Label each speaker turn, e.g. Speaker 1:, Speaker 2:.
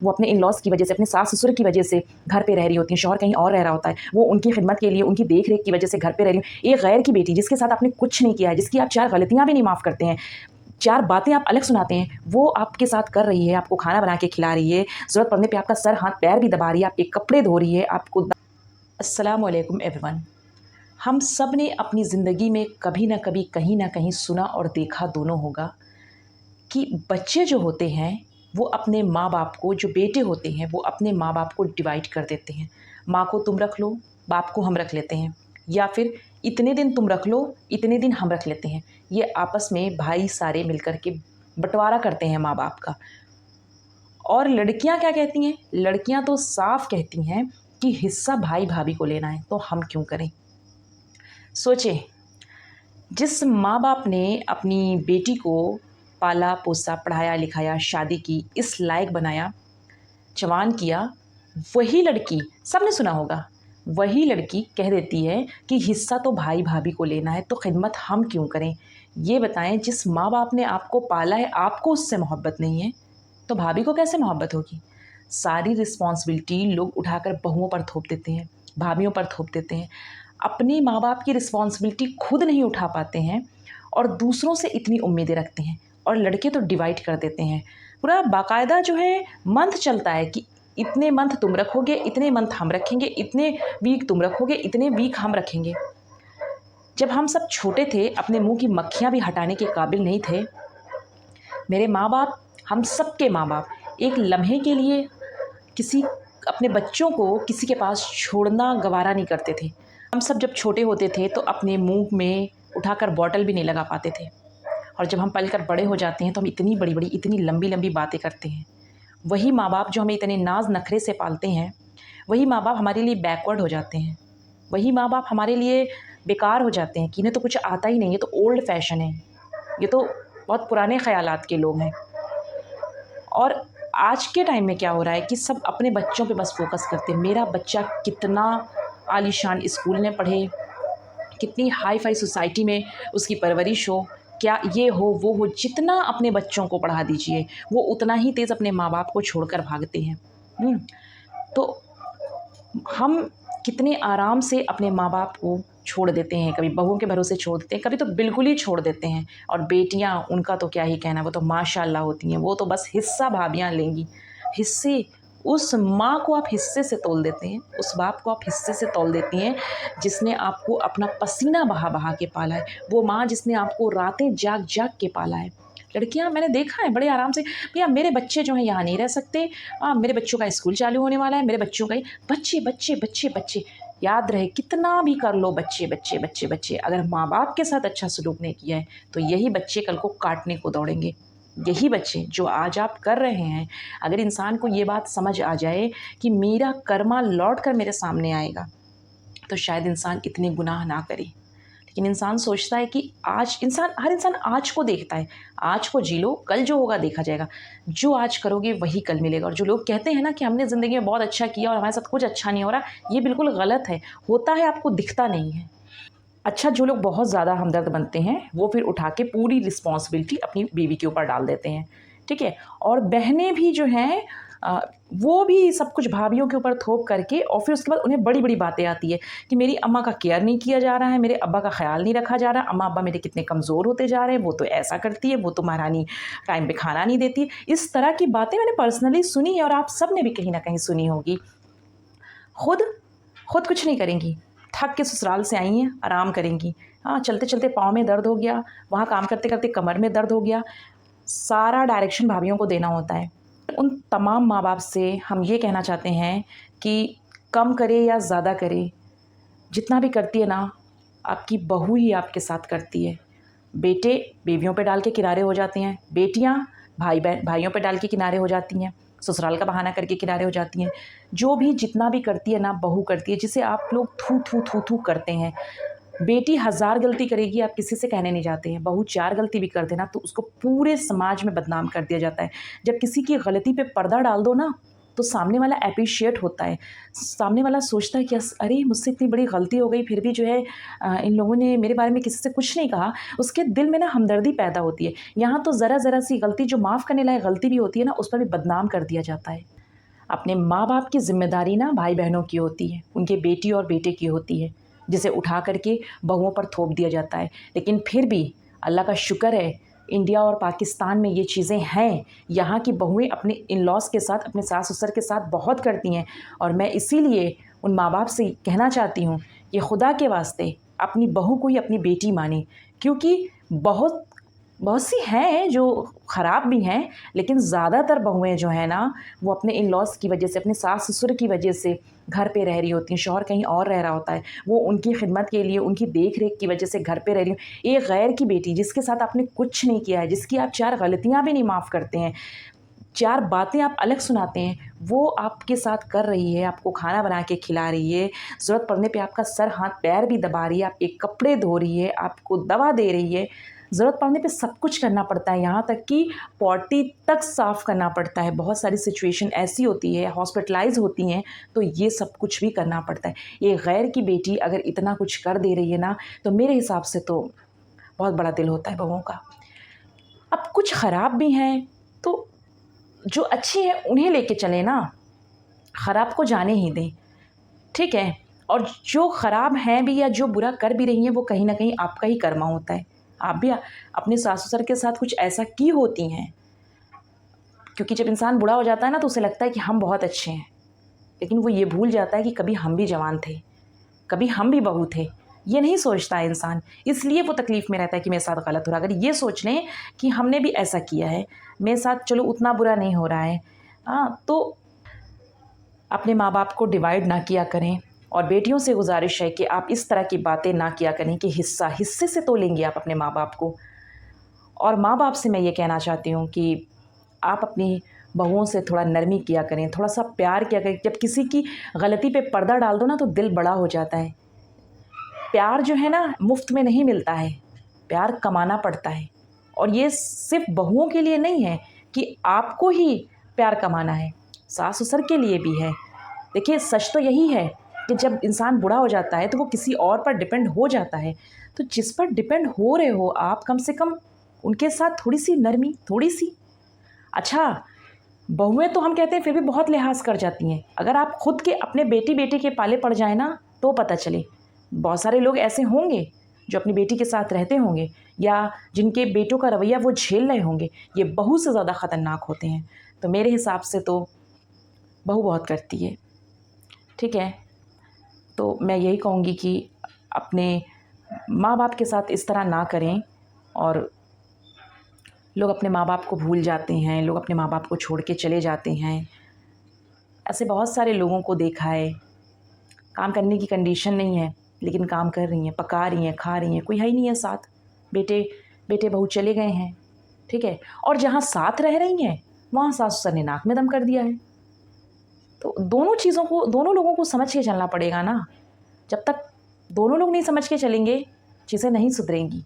Speaker 1: वो अपने इन-लॉज़ की वजह से, अपने सास-ससुर की वजह से घर पे रह रही होती हैं, शौहर कहीं और रह रहा होता है। वो उनकी खिदमत के लिए, उनकी देख-रेख की वजह से घर पे रह रही हैं। एक गैर की बेटी जिसके साथ आपने कुछ नहीं किया है, जिसकी आप 4 गलतियाँ भी नहीं माफ़ करते हैं, 4 बातें आप अलग सुनाते हैं, वो आपके साथ कर रही है, आपको खाना बना के खिला रही है, ज़रूरत पड़ने पे आपका सर, हाथ, पैर भी दबा रही है, आपके कपड़े धो रही है, आपको अस्सलाम वालेकुम एवरीवन। हम सब ने अपनी ज़िंदगी में कभी न कभी, कहीं न कहीं सुना और देखा दोनों होगा कि बच्चे जो होते हैं, वो अपने माँ-बाप को, जो बेटे होते हैं, वो अपने माँ-बाप को डिवाइड कर देते हैं। माँ को तुम रख लो, बाप को हम रख लेते हैं, या फिर इतने दिन तुम रख लो, इतने दिन हम रख लेते हैं। ये आपस में भाई सारे मिलकर के बँटवारा करते हैं माँ-बाप का। और लड़कियाँ क्या कहती हैं? लड़कियाँ तो साफ कहती हैं कि हिस्सा भाई-भाभी को लेना है, तो हम क्यों करें? सोचें, जिस माँ-बाप ने अपनी बेटी को पाला-पोसा, पढ़ाया-लिखाया, शादी की, इस लायक बनाया, जवान किया, वही लड़की, सबने सुना होगा, वही लड़की कह देती है कि हिस्सा तो भाई-भाभी को लेना है, तो खिदमत हम क्यों करें? ये बताएँ, जिस माँ-बाप ने आपको पाला है, आपको उससे मोहब्बत नहीं है, तो भाभी को कैसे मोहब्बत होगी? सारी रिस्पॉन्सिबिलिटी लोग उठाकर बहुओं पर थोप देते हैं, भाभियों पर थोप देते हैं। अपने माँ-बाप की रिस्पॉन्सिबिलिटी खुद नहीं उठा पाते हैं और दूसरों से इतनी उम्मीदें रखते हैं, और लड़के तो डिवाइड कर देते हैं। पूरा बाकायदा जो है मंथ चलता है कि इतने मंथ तुम रखोगे, इतने मंथ हम रखेंगे, इतने वीक तुम रखोगे, इतने वीक हम रखेंगे। जब हम सब छोटे थे, अपने मुँह की मक्खियाँ भी हटाने के काबिल नहीं थे, मेरे माँ-बाप, हम सबके माँ-बाप एक लम्हे के लिए किसी अपने बच्चों को किसी के पास छोड़ना गवारा नहीं करते थे। हम सब जब छोटे होते थे तो अपने मुँह में उठाकर बॉटल भी नहीं लगा पाते थे, और जब हम पल-कर बड़े हो जाते हैं तो हम इतनी बड़ी-बड़ी, इतनी लंबी-लंबी बातें करते हैं। वही माँ-बाप जो हमें इतने नाज़-नखरे से पालते हैं, वही माँ-बाप हमारे लिए बैकवर्ड हो जाते हैं। वही माँ-बाप हमारे लिए बेकार हो जाते हैं कि इन्हें तो कुछ आता ही नहीं, ये तो ओल्ड फैशन है, ये तो बहुत पुराने ख़यालात के लोग हैं। और आज के टाइम में क्या हो रहा है कि सब अपने बच्चों पे बस फ़ोकस करते हैं। मेरा बच्चा कितना आलीशान स्कूल में पढ़े, कितनी हाई-फ़ाई सोसाइटी में उसकी परवरिश हो, क्या ये हो, वो हो, जितना अपने बच्चों को पढ़ा दीजिए, वो उतना ही तेज़ अपने माँ-बाप को छोड़कर भागते हैं। तो हम कितने आराम से अपने माँ-बाप को छोड़ देते हैं, कभी बहुओं के भरोसे छोड़ देते हैं, कभी तो बिल्कुल ही छोड़ देते हैं। और बेटियाँ, उनका तो क्या ही कहना, वो तो माशाअल्लाह होती हैं, वो तो बस हिस्सा भाभियाँ लेंगी। हिस्से, उस माँ को आप हिस्से से तौल देते हैं, उस बाप को आप हिस्से से तौल देती हैं, जिसने आपको अपना पसीना बहा-बहा के पाला है, वो माँ जिसने आपको रातें जाग-जाग के पाला है। लड़कियाँ, मैंने देखा है बड़े आराम से, भैया मेरे बच्चे जो हैं यहाँ नहीं रह सकते, मेरे बच्चों का स्कूल चालू होने वाला है, मेरे बच्चों का बच्चे, बच्चे, बच्चे, बच्चे। याद रहे, कितना भी कर लो बच्चे, बच्चे, बच्चे, बच्चे, अगर माँ-बाप के साथ अच्छा सलूक नहीं किया है, तो यही बच्चे कल को काटने को दौड़ेंगे। यही बच्चे जो आज आप कर रहे हैं, अगर इंसान को ये बात समझ आ जाए कि मेरा कर्मा लौट कर मेरे सामने आएगा, तो शायद इंसान इतने गुनाह ना करे। लेकिन इंसान सोचता है कि हर इंसान आज को देखता है, आज को जी लो, कल जो होगा देखा जाएगा। जो आज करोगे वही कल मिलेगा। और जो लोग कहते हैं ना कि हमने ज़िंदगी में बहुत अच्छा किया और हमारे साथ कुछ अच्छा नहीं हो रहा, ये बिल्कुल गलत है। होता है, आपको दिखता नहीं है। अच्छा, जो लोग बहुत ज़्यादा हमदर्द बनते हैं, वो फिर उठा के पूरी रिस्पॉन्सिबिलिटी अपनी बीवी के ऊपर डाल देते हैं, ठीक है? और बहनें भी जो हैं, वो भी सब कुछ भाभियों के ऊपर थोप करके, और फिर उसके बाद उन्हें बड़ी-बड़ी बातें आती है कि मेरी अम्मा का केयर नहीं किया जा रहा है, मेरे अब्बा का ख़्याल नहीं रखा जा रहा, अम्मा-अब्बा मेरे कितने कमज़ोर होते जा रहे हैं, वो तो ऐसा करती है, वो तो महारानी टाइम पे खाना नहीं देती। इस तरह की बातें मैंने पर्सनली सुनी है, और आप सब ने भी कहीं न कहीं सुनी होगी। खुद खुद कुछ नहीं करेंगी, थक के ससुराल से आई हैं, आराम करेंगी। हाँ, चलते-चलते पाँव में दर्द हो गया, वहाँ काम करते-करते कमर में दर्द हो गया, सारा डायरेक्शन भाभियों को देना होता है। उन तमाम माँ-बाप से हम ये कहना चाहते हैं कि कम करे या ज़्यादा करे, जितना भी करती है ना, आपकी बहू ही आपके साथ करती है। बेटे बीवियों पे डाल के किनारे हो जाते हैं, बेटियाँ भाइयों पे डाल के किनारे हो जाती हैं, ससुराल का बहाना करके किनारे हो जाती हैं। जो भी जितना भी करती है ना, बहू करती है, जिसे आप लोग थू-थू, थू-थू करते हैं। बेटी 1000 गलती करेगी, आप किसी से कहने नहीं जाते हैं। बहू 4 गलती भी कर दे ना, तो उसको पूरे समाज में बदनाम कर दिया जाता है। जब किसी की गलती पे पर्दा डाल दो ना, तो सामने वाला एप्रिशिएट होता है। सामने वाला सोचता है कि अरे! मुझसे इतनी बड़ी गलती हो गई, फिर भी जो है इन लोगों ने मेरे बारे में किसी से कुछ नहीं कहा। उसके दिल में ना हमदर्दी पैदा होती है। यहाँ तो ज़रा-ज़रा सी गलती, जो माफ़ करने लायक गलती भी होती है ना, उस पर भी बदनाम कर दिया जाता है। अपने माँ बाप की ज़िम्मेदारी ना भाई बहनों की होती है, उनके बेटी और बेटे की होती है, जिसे उठा करके बहुओं पर थोप दिया जाता है। लेकिन फिर भी अल्लाह का शुक्र है, इंडिया और पाकिस्तान में ये चीज़ें हैं। यहाँ की बहुएं अपने इन लॉज़ के साथ, अपने सास ससुर के साथ बहुत करती हैं। और मैं इसीलिए उन माँ बाप से कहना चाहती हूँ कि खुदा के वास्ते अपनी बहू को ही अपनी बेटी माने, क्योंकि बहुत बहुत सी हैं जो ख़राब भी हैं, लेकिन ज़्यादातर बहुएँ जो हैं ना, वो अपने इन लॉज़ की वजह से, अपने सास ससुर की वजह से घर पे रह रही होती हैं। शौहर कहीं और रह रहा होता है, वो उनकी खिदमत के लिए, उनकी देख रेख की वजह से घर पे रह रही हूँ। एक गैर की बेटी जिसके साथ आपने कुछ नहीं किया है, जिसकी आप 4 गलतियाँ भी नहीं माफ़ करते हैं, 4 बातें आप अलग सुनाते हैं, वो आपके साथ कर रही है, आपको खाना बना के खिला रही है, ज़रूरत पड़ने पे आपका सर हाथ पैर भी दबा रही है, आपके कपड़े धो रही है, आपको दवा दे रही है, ज़रूरत पड़ने पे सब कुछ करना पड़ता है, यहाँ तक कि पॉटी तक साफ़ करना पड़ता है। बहुत सारी सिचुएशन ऐसी होती है, हॉस्पिटलाइज़ होती हैं, तो ये सब कुछ भी करना पड़ता है। ये गैर की बेटी अगर इतना कुछ कर दे रही है ना, तो मेरे हिसाब से तो बहुत बड़ा दिल होता है बहुओं का। अब कुछ ख़राब भी हैं, तो जो अच्छी हैं उन्हें लेके चलें ना, ख़राब को जाने ही दें, ठीक है? और जो ख़राब हैं भी या जो बुरा कर भी रही हैं, वो कहीं न कहीं आपका ही कर्मा होता है। आप भी अपने सास-ससुर के साथ कुछ ऐसा की होती हैं, क्योंकि जब इंसान बूढ़ा हो जाता है ना, तो उसे लगता है कि हम बहुत अच्छे हैं, लेकिन वो ये भूल जाता है कि कभी हम भी जवान थे, कभी हम भी बहू थे। ये नहीं सोचता है इंसान, इसलिए वो तकलीफ़ में रहता है कि मेरे साथ गलत हो रहा है। अगर ये सोच लें कि हमने भी ऐसा किया है, मेरे साथ चलो उतना बुरा नहीं हो रहा है, तो अपने माँ बाप को डिवाइड ना किया करें। और बेटियों से गुजारिश है कि आप इस तरह की बातें ना किया करें कि हिस्से से तो लेंगे आप अपने माँ बाप को। और माँ बाप से मैं ये कहना चाहती हूँ कि आप अपनी बहुओं से थोड़ा नरमी किया करें, थोड़ा-सा प्यार किया करें। जब किसी की गलती पे पर्दा डाल दो ना, तो दिल बड़ा हो जाता है। प्यार जो है ना, मुफ्त में नहीं मिलता है, प्यार कमाना पड़ता है। और ये सिर्फ़ बहुओं के लिए नहीं है कि आपको ही प्यार कमाना है, सास-ससुर के लिए भी है। देखिए, सच तो यही है कि जब इंसान बूढ़ा हो जाता है, तो वो किसी और पर डिपेंड हो जाता है। तो जिस पर डिपेंड हो रहे हो आप, कम से कम उनके साथ थोड़ी-सी नरमी, थोड़ी-सी। अच्छा, बहुएँ तो हम कहते हैं फिर भी बहुत लिहाज़ कर जाती हैं। अगर आप खुद के अपने बेटी-बेटे के पाले पड़ जाएँ ना, तो पता चले। बहुत सारे लोग ऐसे होंगे जो अपनी बेटी के साथ रहते होंगे, या जिनके बेटों का रवैया वो झेल रहे होंगे, ये बहू से ज़्यादा ख़तरनाक होते हैं। तो मेरे हिसाब से तो बहू बहुत करती है, ठीक है? तो मैं यही कहूँगी कि अपने माँ-बाप के साथ इस तरह ना करें। और लोग अपने माँ-बाप को भूल जाते हैं, लोग अपने माँ-बाप को छोड़ के चले जाते हैं। ऐसे बहुत सारे लोगों को देखा है, काम करने की कंडीशन नहीं है, लेकिन काम कर रही हैं, पका रही हैं, खा रही हैं, कोई है ही नहीं है साथ। बेटे बहू चले गए हैं, ठीक है? और जहाँ साथ रह रही हैं, वहाँ सास-ससुर ने नाक में दम कर दिया है। तो दोनों लोगों को समझ के चलना पड़ेगा ना। जब तक दोनों लोग नहीं समझ के चलेंगे, चीज़ें नहीं सुधरेंगी।